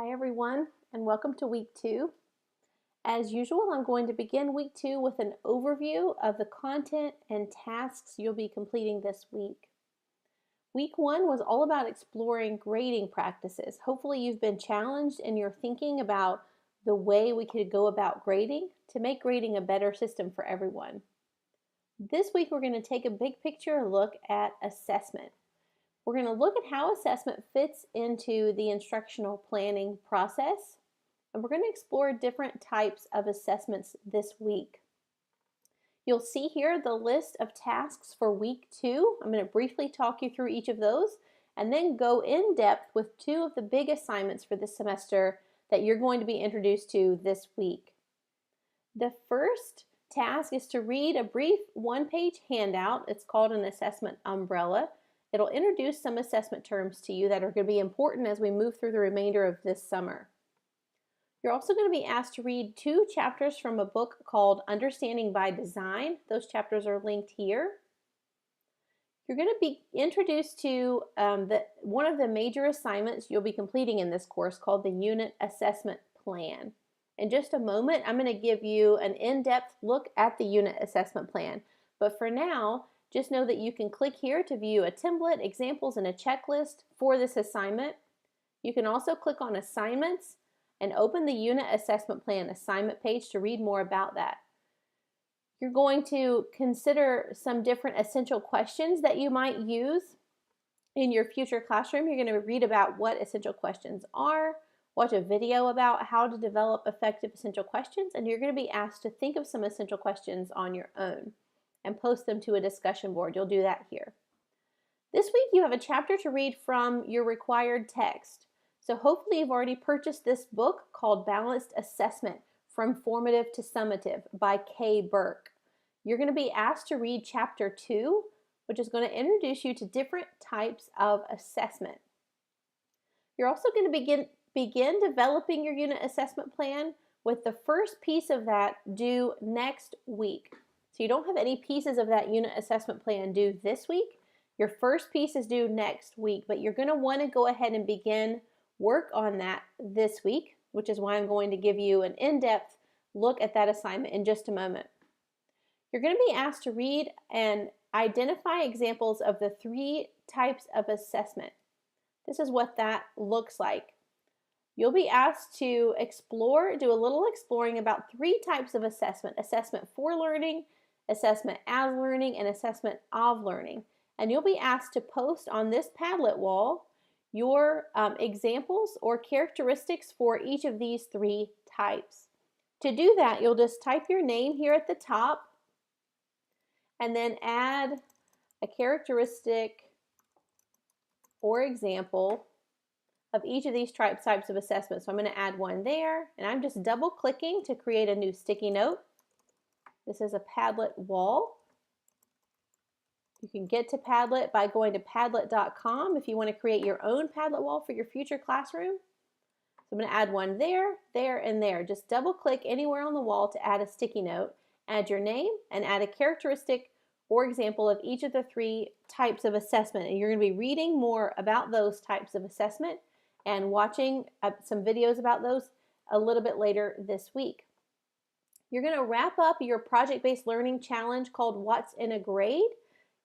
Hi everyone, and welcome to week 2. As usual, I'm going to begin week 2 with an overview of the content and tasks you'll be completing this week. Week 1 was all about exploring grading practices. Hopefully you've been challenged in your thinking about the way we could go about grading to make grading a better system for everyone. This week we're going to take a big picture look at assessment. We're going to look at how assessment fits into the instructional planning process, and we're going to explore different types of assessments this week. You'll see here the list of tasks for week 2. I'm going to briefly talk you through each of those and then go in depth with 2 of the big assignments for this semester that you're going to be introduced to this week. The first task is to read a brief one-page handout. It's called an assessment umbrella. It'll introduce some assessment terms to you that are going to be important as we move through the remainder of this summer. You're also going to be asked to read 2 chapters from a book called Understanding by Design. Those chapters are linked here. You're going to be introduced to one of the major assignments you'll be completing in this course called the Unit Assessment Plan. In just a moment, I'm going to give you an in-depth look at the unit assessment plan. But for now, just know that you can click here to view a template, examples, and a checklist for this assignment. You can also click on Assignments and open the Unit Assessment Plan assignment page to read more about that. You're going to consider some different essential questions that you might use in your future classroom. You're going to read about what essential questions are, watch a video about how to develop effective essential questions, and you're going to be asked to think of some essential questions on your own and post them to a discussion board. You'll do that here. This week you have a chapter to read from your required text. So hopefully you've already purchased this book called Balanced Assessment: From Formative to Summative by Kay Burke. You're going to be asked to read chapter 2, which is going to introduce you to different types of assessment. You're also going to begin developing your unit assessment plan with the first piece of that due next week. So you don't have any pieces of that unit assessment plan due this week. Your first piece is due next week, but you're going to want to go ahead and begin work on that this week, which is why I'm going to give you an in-depth look at that assignment in just a moment. You're going to be asked to read and identify examples of the 3 types of assessment. This is what that looks like. You'll be asked to do a little exploring about 3 types of assessment: assessment for learning, assessment as learning, and assessment of learning. And you'll be asked to post on this Padlet wall your examples or characteristics for each of these 3 types. To do that, you'll just type your name here at the top and then add a characteristic or example of each of these types of assessments. So I'm going to add one there, and I'm just double clicking to create a new sticky note. This is a Padlet wall. You can get to Padlet by going to padlet.com if you want to create your own Padlet wall for your future classroom. So I'm going to add one there, there, and there. Just double click anywhere on the wall to add a sticky note, add your name, and add a characteristic or example of each of the 3 types of assessment. And you're going to be reading more about those types of assessment and watching some videos about those a little bit later this week. You're going to wrap up your project-based learning challenge called What's in a Grade.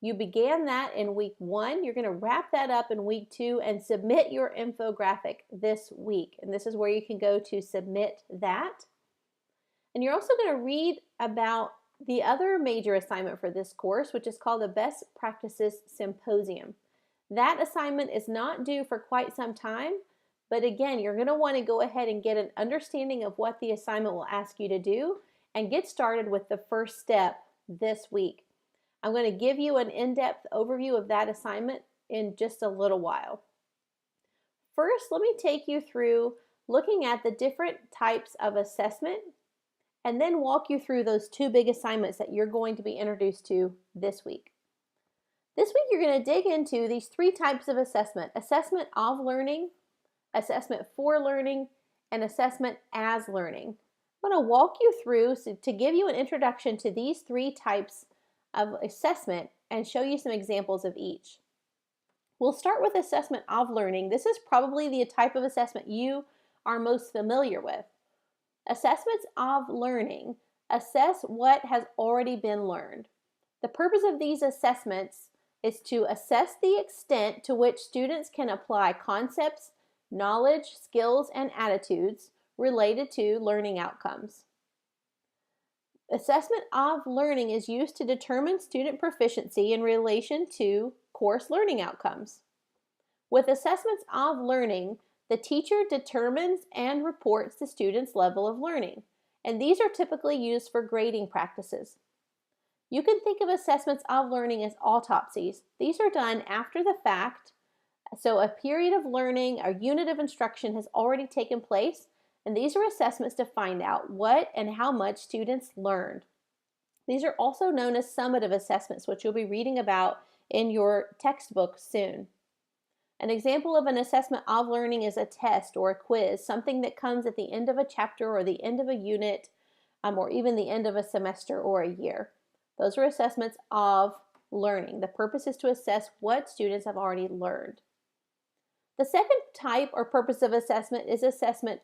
You began that in week 1. You're going to wrap that up in week 2 and submit your infographic this week. And this is where you can go to submit that. And you're also going to read about the other major assignment for this course, which is called the Best Practices Symposium. That assignment is not due for quite some time, but again, you're going to want to go ahead and get an understanding of what the assignment will ask you to do and get started with the first step this week. I'm going to give you an in-depth overview of that assignment in just a little while. First, let me take you through looking at the different types of assessment and then walk you through those 2 big assignments that you're going to be introduced to this week. This week, you're going to dig into these 3 types of assessment: assessment of learning, assessment for learning, and assessment as learning. I'm going to walk you through to give you an introduction to these 3 types of assessment and show you some examples of each. We'll start with assessment of learning. This is probably the type of assessment you are most familiar with. Assessments of learning assess what has already been learned. The purpose of these assessments is to assess the extent to which students can apply concepts, knowledge, skills, and attitudes related to learning outcomes. Assessment of learning is used to determine student proficiency in relation to course learning outcomes. With assessments of learning, the teacher determines and reports the student's level of learning, and these are typically used for grading practices. You can think of assessments of learning as autopsies. These are done after the fact, so a period of learning, a unit of instruction has already taken place, and these are assessments to find out what and how much students learned. These are also known as summative assessments, which you'll be reading about in your textbook soon. An example of an assessment of learning is a test or a quiz, something that comes at the end of a chapter or the end of a unit, or even the end of a semester or a year. Those are assessments of learning. The purpose is to assess what students have already learned. The second type or purpose of assessment is assessment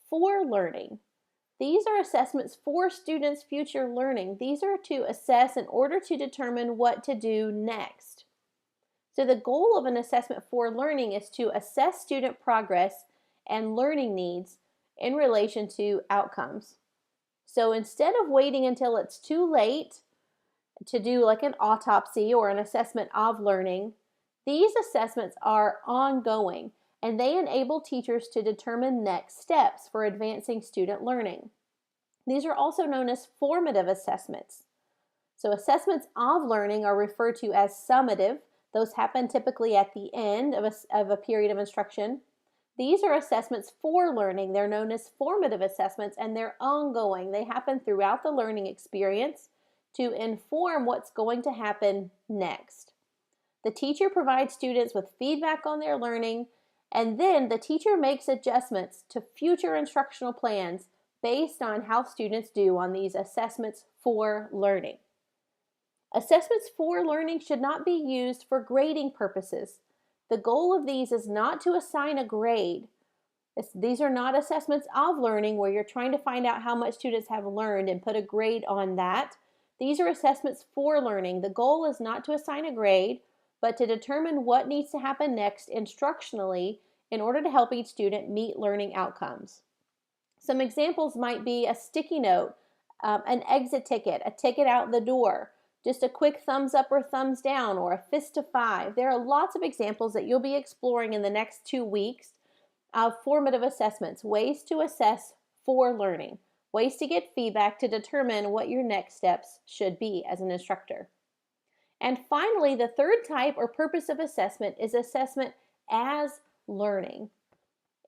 for learning. These are assessments for students' future learning. These are to assess in order to determine what to do next. So the goal of an assessment for learning is to assess student progress and learning needs in relation to outcomes. So instead of waiting until it's too late to do like an autopsy or an assessment of learning, these assessments are ongoing and they enable teachers to determine next steps for advancing student learning. These are also known as formative assessments. So assessments of learning are referred to as summative. Those happen typically at the end of a period of instruction. These are assessments for learning. They're known as formative assessments and they're ongoing. They happen throughout the learning experience to inform what's going to happen next. The teacher provides students with feedback on their learning, and then the teacher makes adjustments to future instructional plans based on how students do on these assessments for learning. Assessments for learning should not be used for grading purposes. The goal of these is not to assign a grade. These are not assessments of learning where you're trying to find out how much students have learned and put a grade on that. These are assessments for learning. The goal is not to assign a grade, but to determine what needs to happen next instructionally in order to help each student meet learning outcomes. Some examples might be a sticky note, an exit ticket, a ticket out the door, just a quick thumbs up or thumbs down, or a fist to 5. There are lots of examples that you'll be exploring in the next 2 weeks of formative assessments, ways to assess for learning, ways to get feedback to determine what your next steps should be as an instructor. And finally, the third type or purpose of assessment is assessment as learning.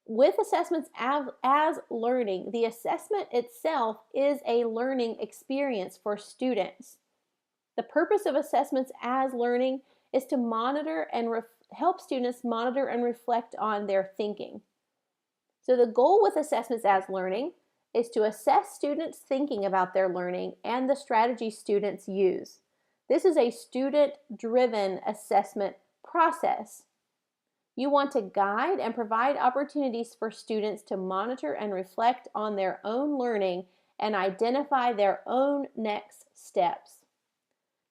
With assessments as learning, the assessment itself is a learning experience for students. The purpose of assessments as learning is to monitor and help students monitor and reflect on their thinking. So the goal with assessments as learning is to assess students' thinking about their learning and the strategies students use. This is a student-driven assessment process. You want to guide and provide opportunities for students to monitor and reflect on their own learning and identify their own next steps.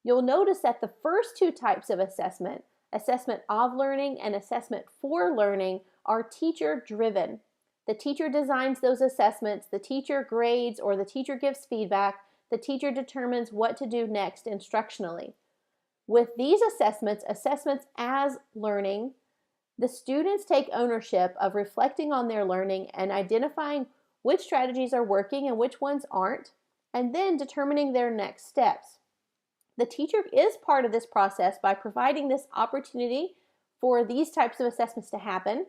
You'll notice that the first two types of assessment, assessment of learning and assessment for learning, are teacher-driven. The teacher designs those assessments, the teacher grades or the teacher gives feedback, the teacher determines what to do next instructionally. With these assessments, assessments as learning, the students take ownership of reflecting on their learning and identifying which strategies are working and which ones aren't, and then determining their next steps. The teacher is part of this process by providing this opportunity for these types of assessments to happen,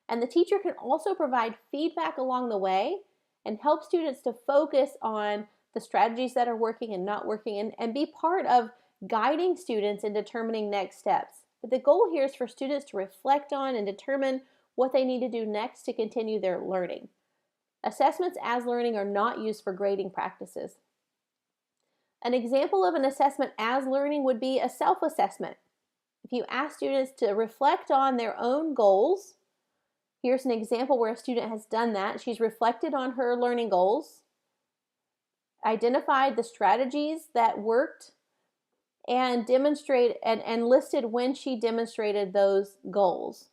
and the teacher can also provide feedback along the way and help students to focus on the strategies that are working and not working and be part of guiding students in determining next steps. But the goal here is for students to reflect on and determine what they need to do next to continue their learning. Assessments as learning are not used for grading practices. An example of an assessment as learning would be a self-assessment. If you ask students to reflect on their own goals Here's an example where a student has done that. She's reflected on her learning goals, identified the strategies that worked, and listed when she demonstrated those goals.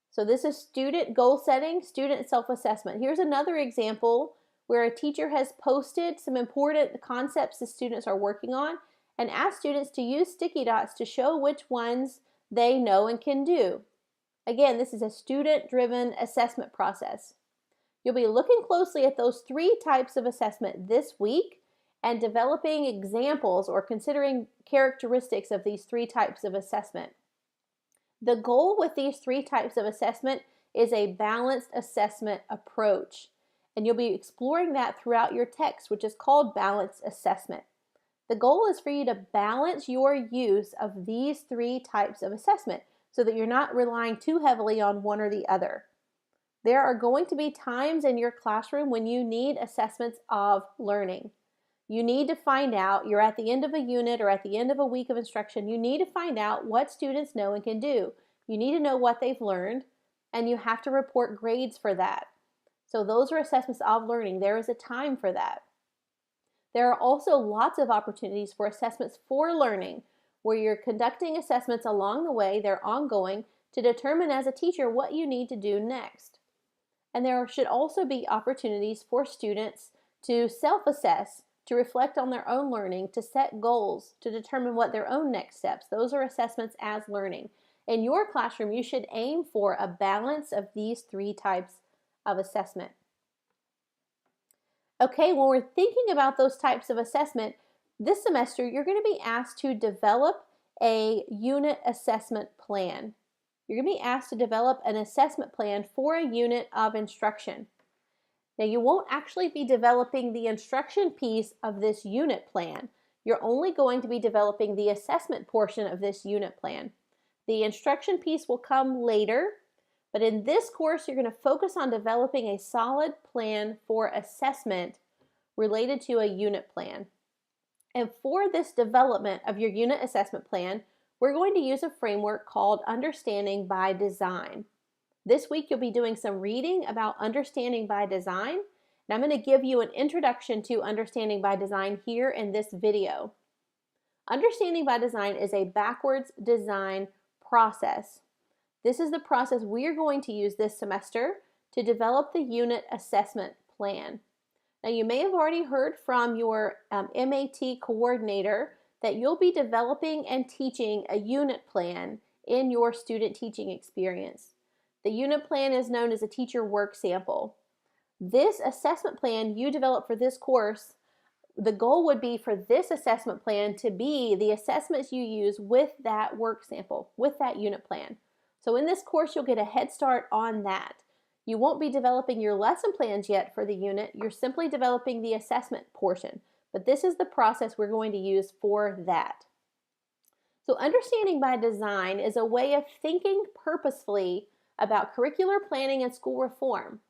So this is student goal setting, student self-assessment. Here's another example where a teacher has posted some important concepts the students are working on and asked students to use sticky dots to show which ones they know and can do. Again, this is a student-driven assessment process. You'll be looking closely at those 3 types of assessment this week and developing examples or considering characteristics of these 3 types of assessment. The goal with these 3 types of assessment is a balanced assessment approach, and you'll be exploring that throughout your text, which is called balanced assessment. The goal is for you to balance your use of these 3 types of assessment so that you're not relying too heavily on one or the other. There are going to be times in your classroom when you need assessments of learning. You need to find out, you're at the end of a unit or at the end of a week of instruction, you need to find out what students know and can do. You need to know what they've learned, and you have to report grades for that. So those are assessments of learning. There is a time for that. There are also lots of opportunities for assessments for learning, where you're conducting assessments along the way, they're ongoing, to determine as a teacher what you need to do next. And there should also be opportunities for students to self-assess, to reflect on their own learning, to set goals, to determine what their own next steps. Those are assessments as learning. In your classroom, you should aim for a balance of these 3 types of assessment. Okay, when we're thinking about those types of assessment, this semester you're going to be asked to develop a unit assessment plan. You're going to be asked to develop an assessment plan for a unit of instruction. Now, you won't actually be developing the instruction piece of this unit plan. You're only going to be developing the assessment portion of this unit plan. The instruction piece will come later, but in this course, you're going to focus on developing a solid plan for assessment related to a unit plan. And for this development of your unit assessment plan, we're going to use a framework called Understanding by Design. This week, you'll be doing some reading about Understanding by Design, and I'm going to give you an introduction to Understanding by Design here in this video. Understanding by Design is a backwards design process. This is the process we're going to use this semester to develop the unit assessment plan. Now, you may have already heard from your MAT coordinator that you'll be developing and teaching a unit plan in your student teaching experience. The unit plan is known as a teacher work sample. This assessment plan you develop for this course, the goal would be for this assessment plan to be the assessments you use with that work sample, with that unit plan. So in this course, you'll get a head start on that. You won't be developing your lesson plans yet for the unit. You're simply developing the assessment portion. But this is the process we're going to use for that. So Understanding by Design is a way of thinking purposefully about curricular planning and school reform.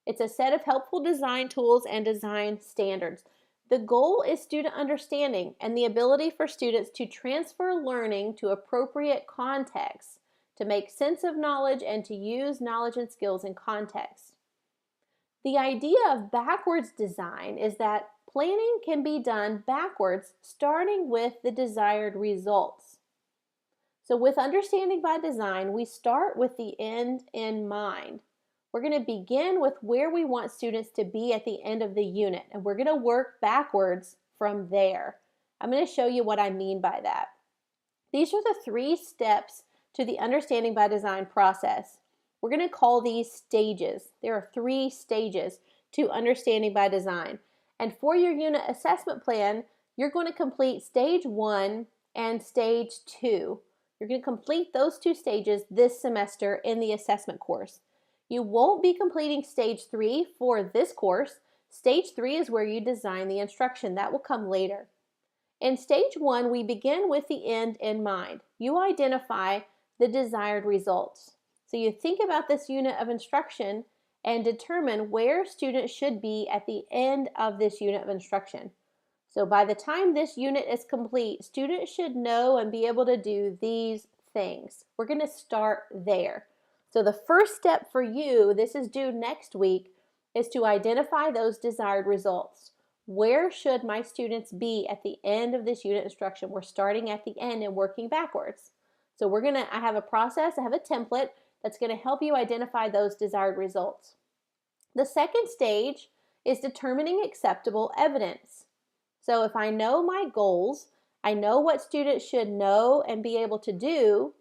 It's a set of helpful design tools and design standards. The goal is student understanding and the ability for students to transfer learning to appropriate contexts, to make sense of knowledge and to use knowledge and skills in context. The idea of backwards design is that planning can be done backwards, starting with the desired results. So with Understanding by Design, we start with the end in mind. We're going to begin with where we want students to be at the end of the unit, and we're going to work backwards from there. I'm going to show you what I mean by that. These are the 3 steps to the Understanding by Design process. We're going to call these stages. There are 3 stages to Understanding by Design. And for your unit assessment plan, you're going to complete stage 1 and stage 2. You're going to complete those 2 stages this semester in the assessment course. You won't be completing stage 3 for this course. Stage 3 is where you design the instruction. That will come later. In stage 1, we begin with the end in mind. You identify the desired results. So you think about this unit of instruction and determine where students should be at the end of this unit of instruction. So by the time this unit is complete, students should know and be able to do these things. We're going to start there. So the first step for you, this is due next week, is to identify those desired results. Where should my students be at the end of this unit instruction? We're starting at the end and working backwards. So I have a process, I have a template that's going to help you identify those desired results. The second stage is determining acceptable evidence. So if I know my goals, I know what students should know and be able to do,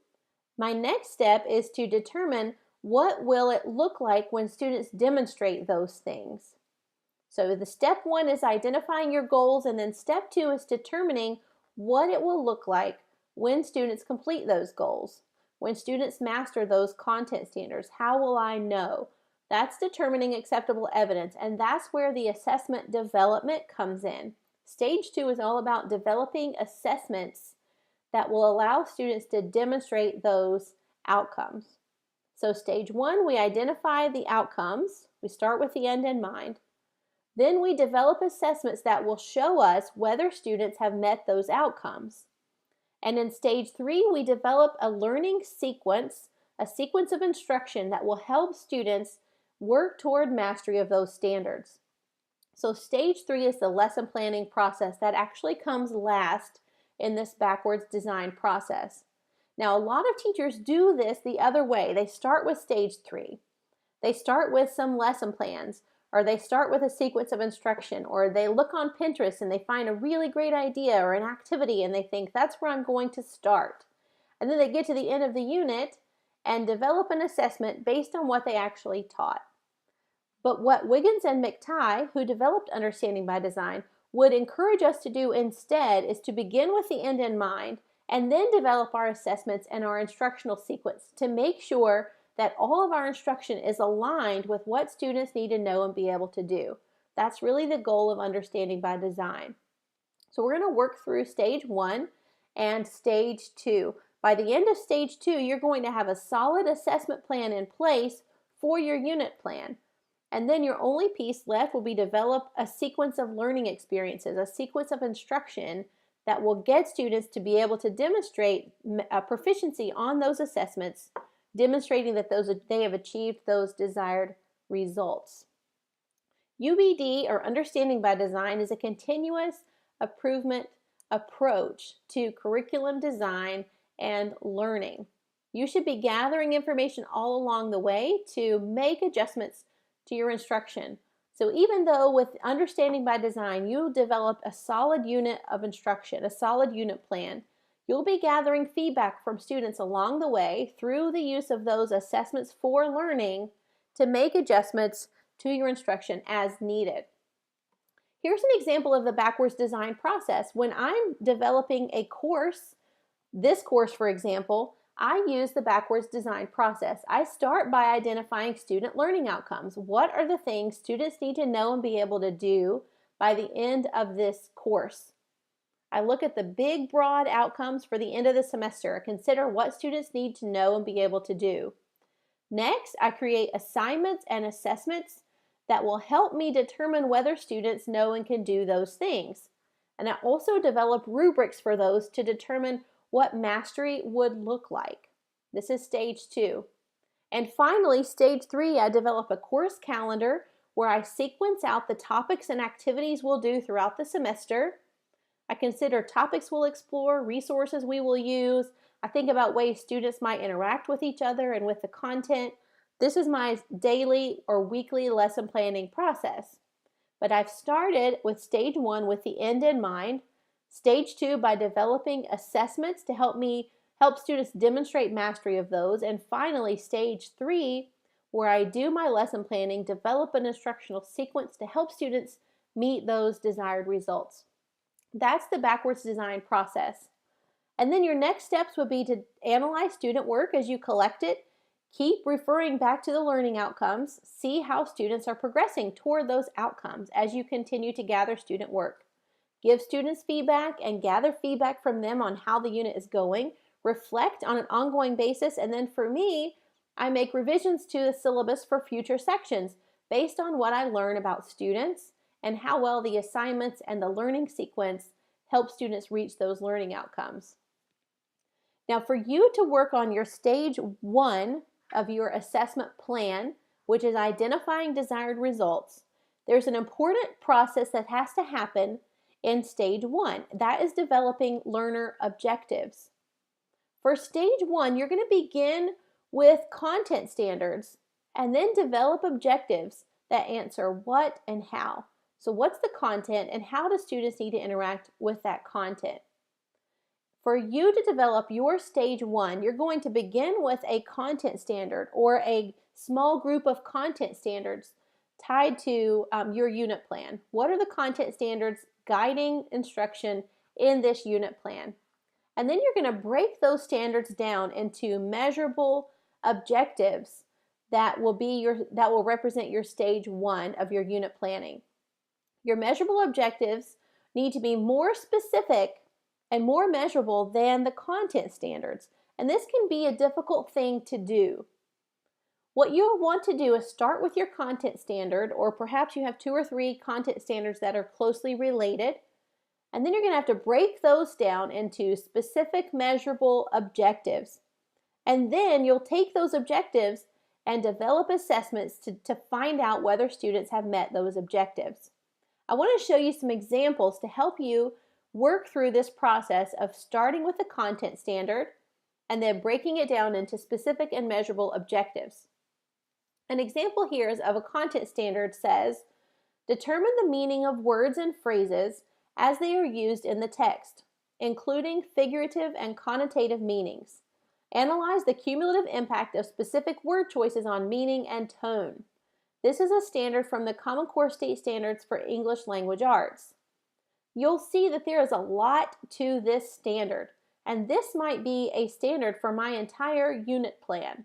my next step is to determine what will it look like when students demonstrate those things. So the step one is identifying your goals, and then step two is determining what it will look like when students complete those goals. When students master those content standards, how will I know? That's determining acceptable evidence, and that's where the assessment development comes in. Stage two is all about developing assessments that will allow students to demonstrate those outcomes. So stage one, we identify the outcomes. We start with the end in mind. Then we develop assessments that will show us whether students have met those outcomes. And in stage three, we develop a learning sequence, a sequence of instruction that will help students work toward mastery of those standards. So stage three is the lesson planning process that actually comes last in this backwards design process. Now, a lot of teachers do this the other way. They start with stage three. They start with some lesson plans, or they start with a sequence of instruction, or they look on Pinterest and they find a really great idea or an activity and they think that's where I'm going to start. And then they get to the end of the unit and develop an assessment based on what they actually taught. But what Wiggins and McTighe, who developed Understanding by Design, would encourage us to do instead is to begin with the end in mind and then develop our assessments and our instructional sequence to make sure that all of our instruction is aligned with what students need to know and be able to do. That's really the goal of Understanding by Design. So we're going to work through stage one and stage two. By the end of stage two, you're going to have a solid assessment plan in place for your unit plan. And then your only piece left will be develop a sequence of learning experiences, a sequence of instruction that will get students to be able to demonstrate proficiency on those assessments, demonstrating that they have achieved those desired results. UBD, or Understanding by Design, is a continuous improvement approach to curriculum design and learning. You should be gathering information all along the way to make adjustments to your instruction. So even though with Understanding by Design, you develop a solid unit of instruction, a solid unit plan, you'll be gathering feedback from students along the way through the use of those assessments for learning to make adjustments to your instruction as needed. Here's an example of the backwards design process. When I'm developing a course, this course for example, I use the backwards design process. I start by identifying student learning outcomes. What are the things students need to know and be able to do by the end of this course? I look at the big, broad outcomes for the end of the semester. I consider what students need to know and be able to do. Next, I create assignments and assessments that will help me determine whether students know and can do those things. And I also develop rubrics for those to determine what mastery would look like. This is stage two. And finally, stage three, I develop a course calendar where I sequence out the topics and activities we'll do throughout the semester. I consider topics we'll explore, resources we will use. I think about ways students might interact with each other and with the content. This is my daily or weekly lesson planning process. But I've started with stage one with the end in mind, stage two by developing assessments to help students demonstrate mastery of those, and finally stage three where I do my lesson planning, develop an instructional sequence to help students meet those desired results. That's the backwards design process. And then your next steps would be to analyze student work as you collect it, keep referring back to the learning outcomes, see how students are progressing toward those outcomes as you continue to gather student work. Give students feedback and gather feedback from them on how the unit is going, reflect on an ongoing basis, and then for me, I make revisions to the syllabus for future sections based on what I learn about students and how well the assignments and the learning sequence help students reach those learning outcomes. Now, for you to work on your stage one of your assessment plan, which is identifying desired results, there's an important process that has to happen in stage 1. That is developing learner objectives. For stage 1, you're going to begin with content standards and then develop objectives that answer what and how. So what's the content and how do students need to interact with that content? For you to develop your stage 1, you're going to begin with a content standard or a small group of content standards tied to your unit plan. What are the content standards guiding instruction in this unit plan? And then you're going to break those standards down into measurable objectives that will represent your stage 1 of your unit planning. Your measurable objectives need to be more specific and more measurable than the content standards. And this can be a difficult thing to do. What you'll want to do is start with your content standard, or perhaps you have 2 or 3 content standards that are closely related. And then you're going to have to break those down into specific measurable objectives. And then you'll take those objectives and develop assessments to find out whether students have met those objectives. I want to show you some examples to help you work through this process of starting with the content standard and then breaking it down into specific and measurable objectives. An example here is of a content standard says, determine the meaning of words and phrases as they are used in the text, including figurative and connotative meanings. Analyze the cumulative impact of specific word choices on meaning and tone. This is a standard from the Common Core State Standards for English Language Arts. You'll see that there is a lot to this standard, and this might be a standard for my entire unit plan.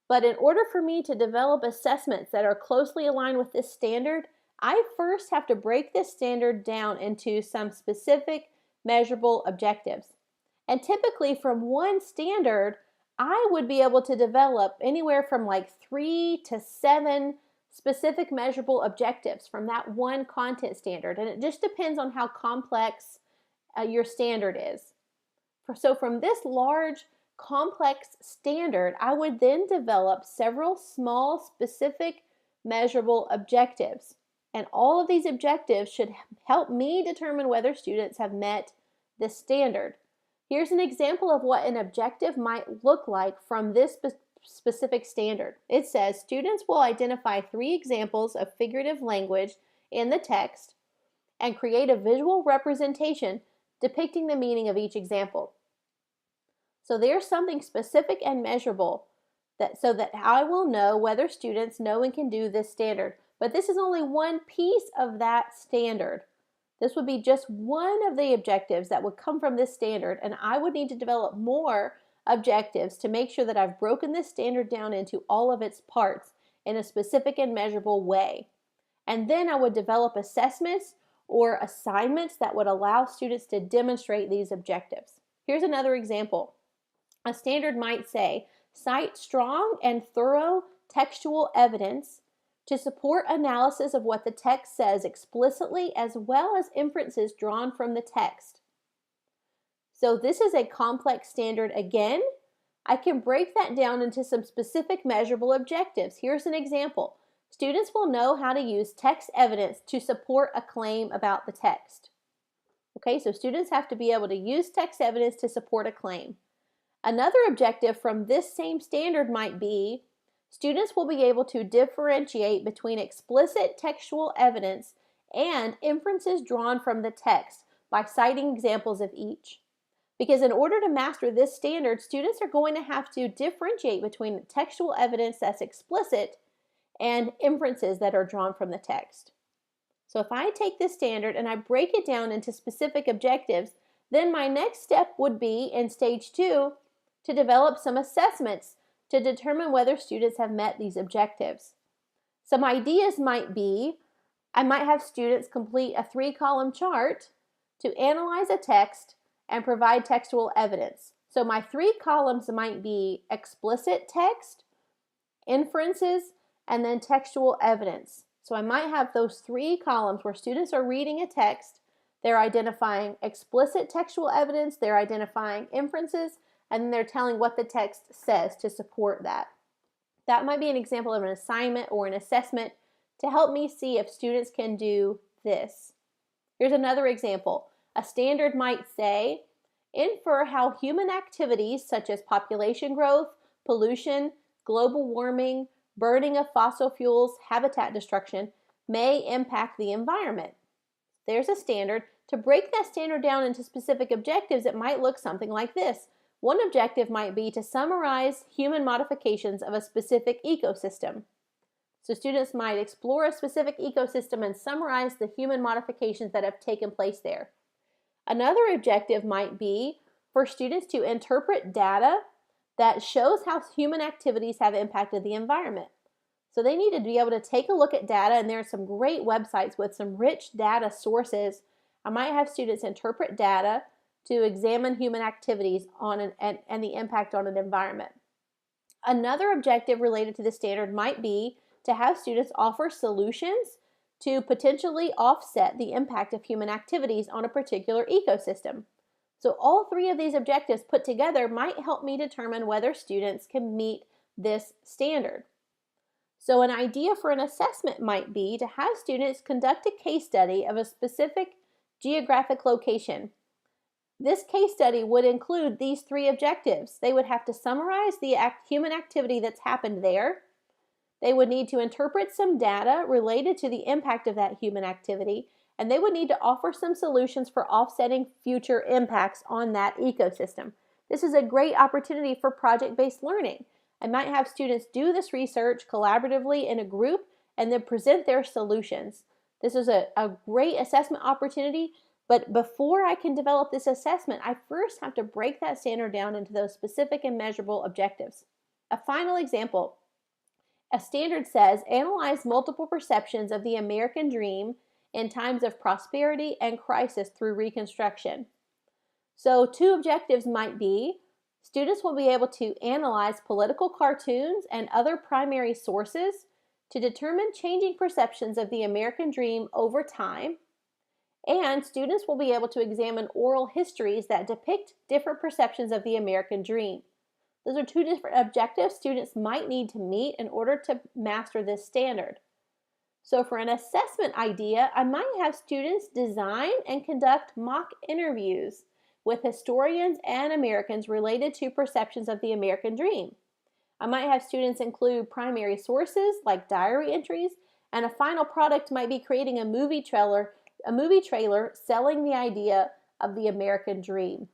But in order for me to develop assessments that are closely aligned with this standard, I first have to break this standard down into some specific measurable objectives. And typically from one standard, I would be able to develop anywhere from like 3 to 7 specific measurable objectives from that one content standard. And it just depends on how complex your standard is. So from this large, complex standard, I would then develop several small, specific, measurable objectives. And all of these objectives should help me determine whether students have met this standard. Here's an example of what an objective might look like from this specific standard. It says students will identify 3 examples of figurative language in the text and create a visual representation depicting the meaning of each example. So there's something specific and measurable so that I will know whether students know and can do this standard. But this is only one piece of that standard. This would be just one of the objectives that would come from this standard, and I would need to develop more objectives to make sure that I've broken this standard down into all of its parts in a specific and measurable way. And then I would develop assessments or assignments that would allow students to demonstrate these objectives. Here's another example. A standard might say, cite strong and thorough textual evidence to support analysis of what the text says explicitly, as well as inferences drawn from the text. So this is a complex standard again. I can break that down into some specific measurable objectives. Here's an example. Students will know how to use text evidence to support a claim about the text. Okay, so students have to be able to use text evidence to support a claim. Another objective from this same standard might be, students will be able to differentiate between explicit textual evidence and inferences drawn from the text by citing examples of each. Because in order to master this standard, students are going to have to differentiate between textual evidence that's explicit and inferences that are drawn from the text. So if I take this standard and I break it down into specific objectives, then my next step would be in stage 2 to develop some assessments to determine whether students have met these objectives. Some ideas might be, I might have students complete a 3-column chart to analyze a text and provide textual evidence. So my 3 columns might be explicit text, inferences, and then textual evidence. So I might have those 3 columns where students are reading a text, they're identifying explicit textual evidence, they're identifying inferences, and then they're telling what the text says to support that. That might be an example of an assignment or an assessment to help me see if students can do this. Here's another example. A standard might say, infer how human activities such as population growth, pollution, global warming, burning of fossil fuels, habitat destruction may impact the environment. There's a standard. To break that standard down into specific objectives, it might look something like this. One objective might be to summarize human modifications of a specific ecosystem. So students might explore a specific ecosystem and summarize the human modifications that have taken place there. Another objective might be for students to interpret data that shows how human activities have impacted the environment. So they need to be able to take a look at data, and there are some great websites with some rich data sources. I might have students interpret data to examine human activities and the impact on an environment. Another objective related to the standard might be to have students offer solutions to potentially offset the impact of human activities on a particular ecosystem. So all three of these objectives put together might help me determine whether students can meet this standard. So an idea for an assessment might be to have students conduct a case study of a specific geographic location. This case study would include these three objectives. They would have to summarize the human activity that's happened there. They would need to interpret some data related to the impact of that human activity, and they would need to offer some solutions for offsetting future impacts on that ecosystem. This is a great opportunity for project-based learning. I might have students do this research collaboratively in a group and then present their solutions. This is a great assessment opportunity, but before I can develop this assessment, I first have to break that standard down into those specific and measurable objectives. A final example. A standard says, analyze multiple perceptions of the American dream in times of prosperity and crisis through Reconstruction. So two objectives might be, students will be able to analyze political cartoons and other primary sources to determine changing perceptions of the American dream over time, and students will be able to examine oral histories that depict different perceptions of the American dream. Those are two different objectives students might need to meet in order to master this standard. So for an assessment idea, I might have students design and conduct mock interviews with historians and Americans related to perceptions of the American dream. I might have students include primary sources like diary entries, and a final product might be creating a movie trailer selling the idea of the American dream.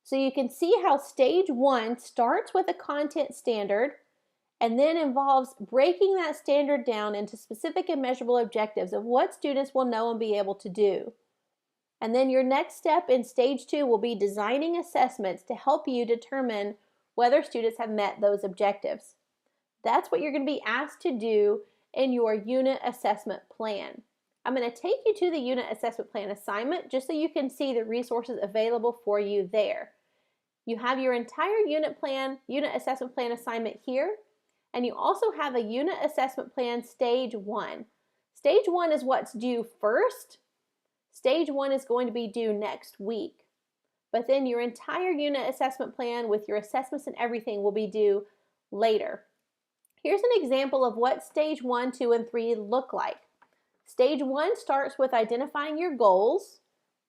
So you can see how stage one starts with a content standard and then involves breaking that standard down into specific and measurable objectives of what students will know and be able to do. And then your next step in stage two will be designing assessments to help you determine whether students have met those objectives. That's what you're going to be asked to do in your unit assessment plan. I'm going to take you to the unit assessment plan assignment just so you can see the resources available for you there. You have your entire unit assessment plan assignment here, and you also have a unit assessment plan stage one. Stage one is what's due first. Stage one is going to be due next week. But then your entire unit assessment plan with your assessments and everything will be due later. Here's an example of what stage 1, 2, and 3 look like. Stage 1 starts with identifying your goals,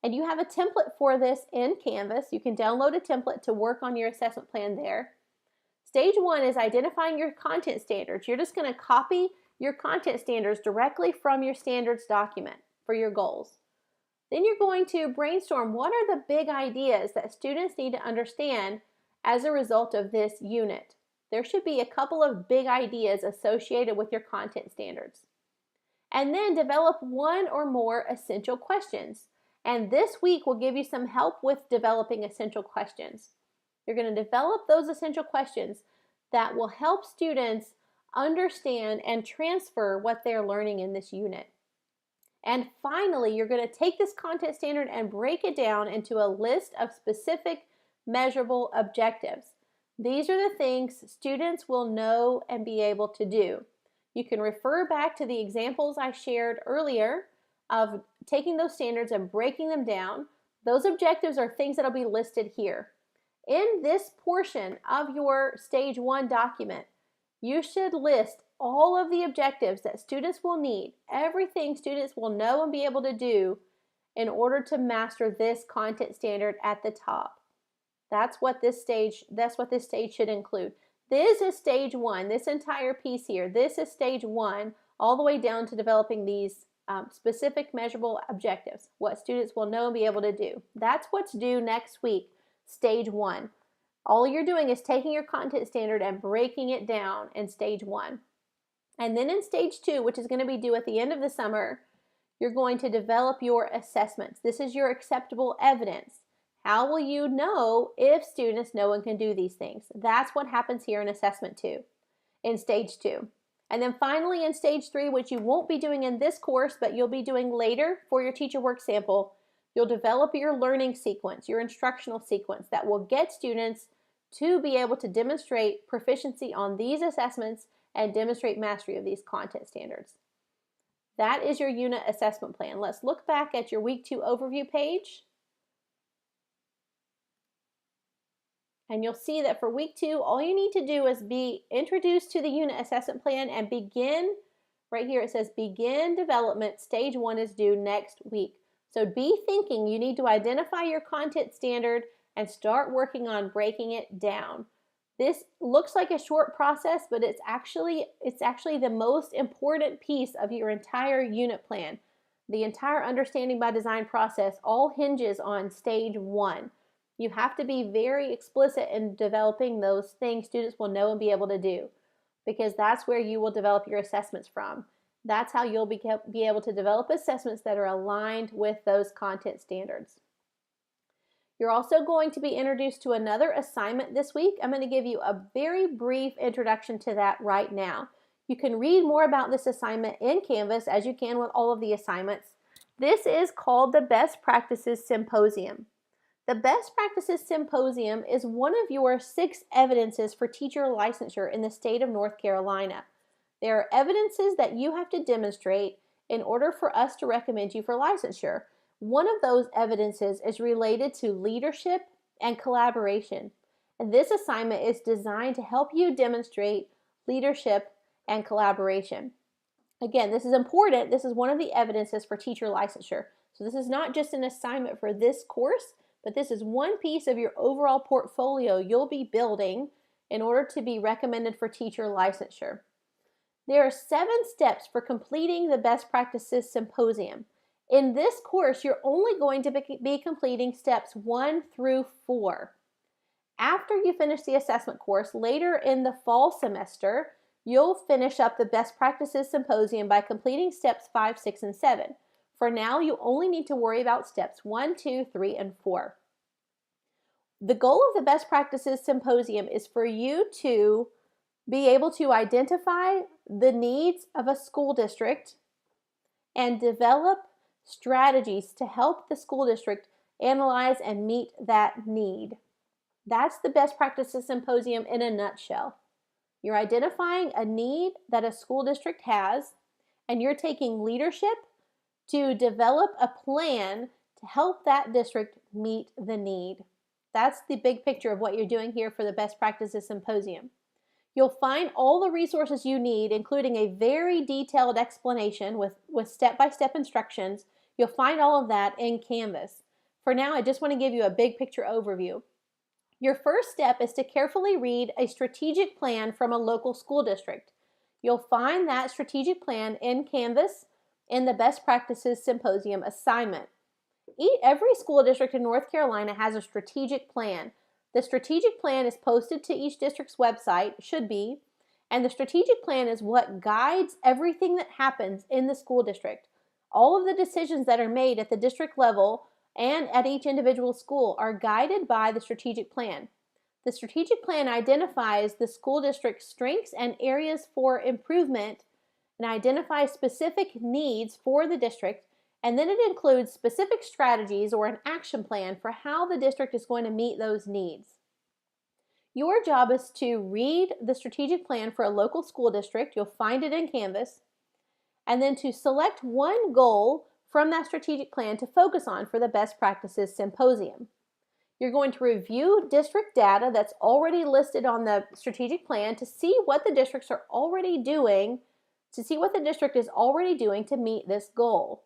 and you have a template for this in Canvas. You can download a template to work on your assessment plan there. Stage 1 is identifying your content standards. You're just going to copy your content standards directly from your standards document for your goals. Then you're going to brainstorm what are the big ideas that students need to understand as a result of this unit. There should be a couple of big ideas associated with your content standards. And then develop one or more essential questions. And this week will give you some help with developing essential questions. You're going to develop those essential questions that will help students understand and transfer what they're learning in this unit. And finally, you're going to take this content standard and break it down into a list of specific measurable objectives. These are the things students will know and be able to do. You can refer back to the examples I shared earlier of taking those standards and breaking them down. Those objectives are things that will be listed here. In this portion of your stage 1 document, you should list all of the objectives that students will need, everything students will know and be able to do in order to master this content standard at the top. That's what this stage should include. This is stage 1, this entire piece here. This is stage 1, all the way down to developing these specific measurable objectives, what students will know and be able to do. That's what's due next week, stage 1. All you're doing is taking your content standard and breaking it down in stage 1. And then in stage 2, which is going to be due at the end of the summer, you're going to develop your assessments. This is your acceptable evidence. How will you know if students know and can do these things? That's what happens here in assessment 2, in stage 2. And then finally in stage 3, which you won't be doing in this course, but you'll be doing later for your teacher work sample, you'll develop your learning sequence, your instructional sequence that will get students to be able to demonstrate proficiency on these assessments and demonstrate mastery of these content standards. That is your unit assessment plan. Let's look back at your week 2 overview page. And you'll see that for week 2, all you need to do is be introduced to the unit assessment plan and begin, right here it says begin development, stage 1 is due next week. So be thinking you need to identify your content standard and start working on breaking it down. This looks like a short process, but it's actually the most important piece of your entire unit plan. The entire Understanding by Design process all hinges on stage 1. You have to be very explicit in developing those things students will know and be able to do, because that's where you will develop your assessments from. That's how you'll be able to develop assessments that are aligned with those content standards. You're also going to be introduced to another assignment this week. I'm going to give you a very brief introduction to that right now. You can read more about this assignment in Canvas, as you can with all of the assignments. This is called the Best Practices Symposium. The Best Practices Symposium is one of your 6 evidences for teacher licensure in the state of North Carolina. There are evidences that you have to demonstrate in order for us to recommend you for licensure. One of those evidences is related to leadership and collaboration. And this assignment is designed to help you demonstrate leadership and collaboration. Again, this is important. This is one of the evidences for teacher licensure. So this is not just an assignment for this course, but this is one piece of your overall portfolio you'll be building in order to be recommended for teacher licensure. There are 7 steps for completing the Best Practices Symposium. In this course, you're only going to be completing steps 1 through 4. After you finish the assessment course, later in the fall semester, you'll finish up the Best Practices Symposium by completing steps 5, 6, and 7. For now, you only need to worry about steps 1, 2, 3, and 4. The goal of the Best Practices Symposium is for you to be able to identify the needs of a school district and develop strategies to help the school district analyze and meet that need. That's the Best Practices Symposium in a nutshell. You're identifying a need that a school district has, and you're taking leadership to develop a plan to help that district meet the need. That's the big picture of what you're doing here for the Best Practices Symposium. You'll find all the resources you need, including a very detailed explanation with step-by-step instructions. You'll find all of that in Canvas. For now, I just want to give you a big picture overview. Your first step is to carefully read a strategic plan from a local school district. You'll find that strategic plan in Canvas in the Best Practices Symposium assignment. Every school district in North Carolina has a strategic plan. The strategic plan is posted to each district's website, should be, and the strategic plan is what guides everything that happens in the school district. All of the decisions that are made at the district level and at each individual school are guided by the strategic plan. The strategic plan identifies the school district's strengths and areas for improvement and identifies specific needs for the district, and then it includes specific strategies or an action plan for how the district is going to meet those needs. Your job is to read the strategic plan for a local school district. You'll find it in Canvas. And then to select one goal from that strategic plan to focus on for the Best Practices Symposium. You're going to review district data that's already listed on the strategic plan to see what the districts are already doing, to see what the district is already doing to meet this goal.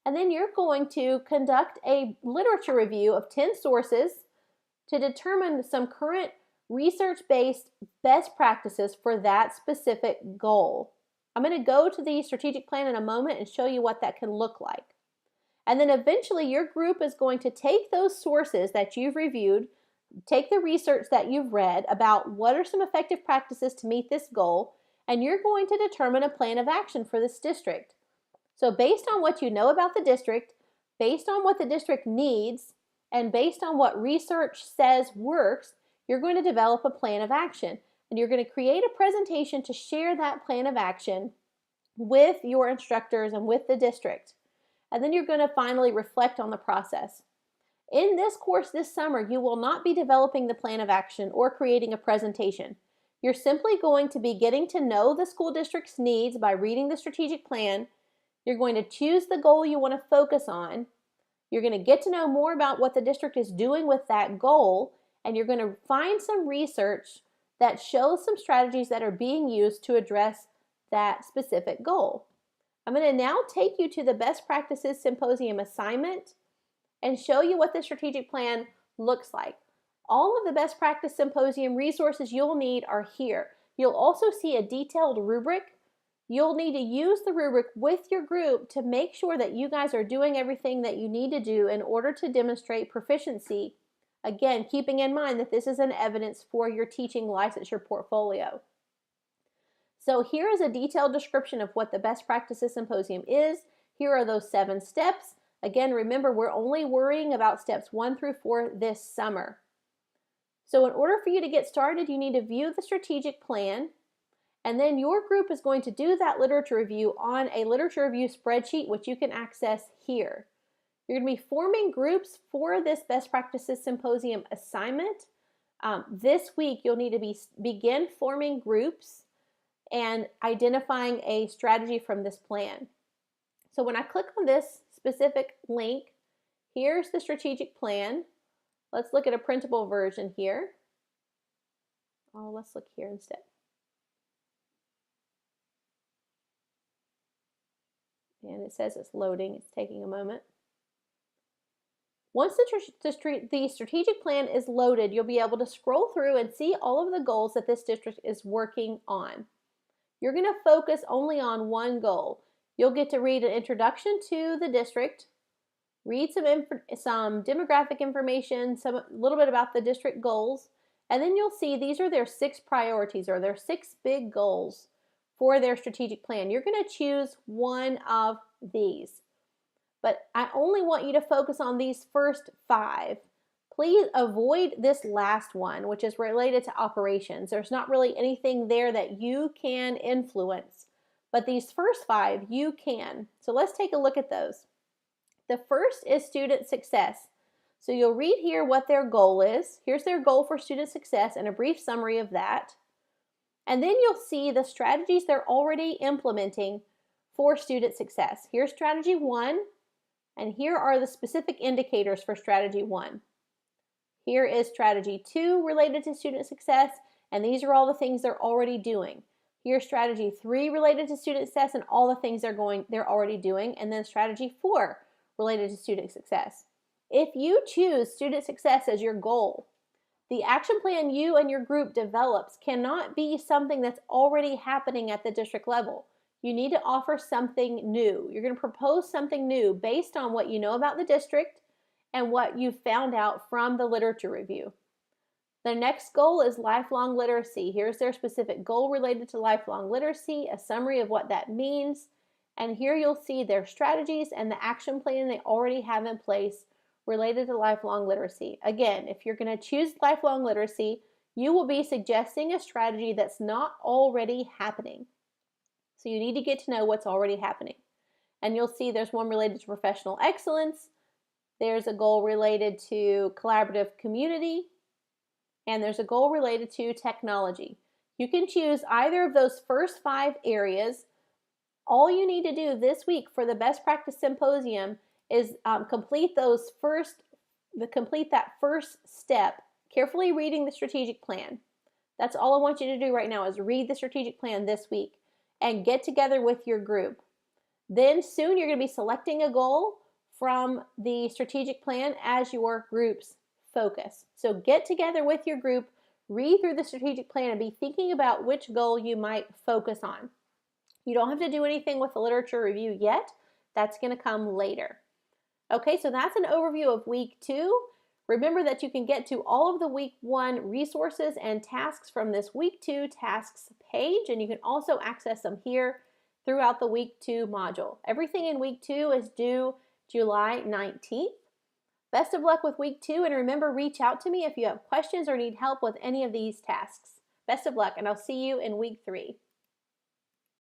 And then you're going to conduct a literature review of 10 sources to determine some current research-based best practices for that specific goal. I'm going to go to the strategic plan in a moment and show you what that can look like. And then eventually your group is going to take those sources that you've reviewed, take the research that you've read about what are some effective practices to meet this goal, and you're going to determine a plan of action for this district. So based on what you know about the district, based on what the district needs, and based on what research says works, you're going to develop a plan of action. And you're going to create a presentation to share that plan of action with your instructors and with the district. And then you're going to finally reflect on the process. In this course this summer, you will not be developing the plan of action or creating a presentation. You're simply going to be getting to know the school district's needs by reading the strategic plan. You're going to choose the goal you want to focus on. You're going to get to know more about what the district is doing with that goal, and you're going to find some research that shows some strategies that are being used to address that specific goal. I'm going to now take you to the Best Practices Symposium assignment and show you what the strategic plan looks like. All of the Best Practice Symposium resources you'll need are here. You'll also see a detailed rubric. You'll need to use the rubric with your group to make sure that you guys are doing everything that you need to do in order to demonstrate proficiency. Again, keeping in mind that this is an evidence for your teaching licensure portfolio. So here is a detailed description of what the Best Practices Symposium is. Here are those 7 steps. Again, remember, we're only worrying about steps 1 through 4 this summer. So in order for you to get started, you need to view the strategic plan, and then your group is going to do that literature review on a literature review spreadsheet, which you can access here. You're going to be forming groups for this Best Practices Symposium assignment. This week, you'll need to begin forming groups and identifying a strategy from this plan. So when I click on this specific link, here's the strategic plan. Let's look at a printable version here. Oh, let's look here instead. And it says it's loading. It's taking a moment. Once the strategic plan is loaded, you'll be able to scroll through and see all of the goals that this district is working on. You're going to focus only on one goal. You'll get to read an introduction to the district, read some demographic information, a little bit about the district goals, and then you'll see these are their 6 priorities, or their 6 big goals for their strategic plan. You're going to choose one of these, but I only want you to focus on these first 5. Please avoid this last one, which is related to operations. There's not really anything there that you can influence, but these first 5 you can. So let's take a look at those. The first is student success. So you'll read here what their goal is. Here's their goal for student success and a brief summary of that. And then you'll see the strategies they're already implementing for student success. Here's strategy 1, and here are the specific indicators for strategy 1. Here is strategy 2 related to student success, and these are all the things they're already doing. Here's strategy 3 related to student success and all the things they're already doing, and then strategy 4 related to student success. If you choose student success as your goal, the action plan you and your group develops cannot be something that's already happening at the district level. You need to offer something new. You're going to propose something new based on what you know about the district and what you found out from the literature review. The next goal is lifelong literacy. Here's their specific goal related to lifelong literacy, a summary of what that means, and here you'll see their strategies and the action plan they already have in place related to lifelong literacy. Again, if you're going to choose lifelong literacy, you will be suggesting a strategy that's not already happening. So you need to get to know what's already happening. And you'll see there's one related to professional excellence, there's a goal related to collaborative community, and there's a goal related to technology. You can choose either of those first 5 areas. All you need to do this week for the Best Practice Symposium is complete those first complete that first step, carefully reading the strategic plan. That's all I want you to do right now is read the strategic plan this week and get together with your group. Then soon you're going to be selecting a goal from the strategic plan as your group's focus. So get together with your group, read through the strategic plan, and be thinking about which goal you might focus on. You don't have to do anything with the literature review yet. That's going to come later. Okay, so that's an overview of week 2. Remember that you can get to all of the week 1 resources and tasks from this week 2 tasks page, and you can also access them here throughout the week 2 module. Everything in week 2 is due July 19th. Best of luck with week 2, and remember, reach out to me if you have questions or need help with any of these tasks. Best of luck, and I'll see you in week 3.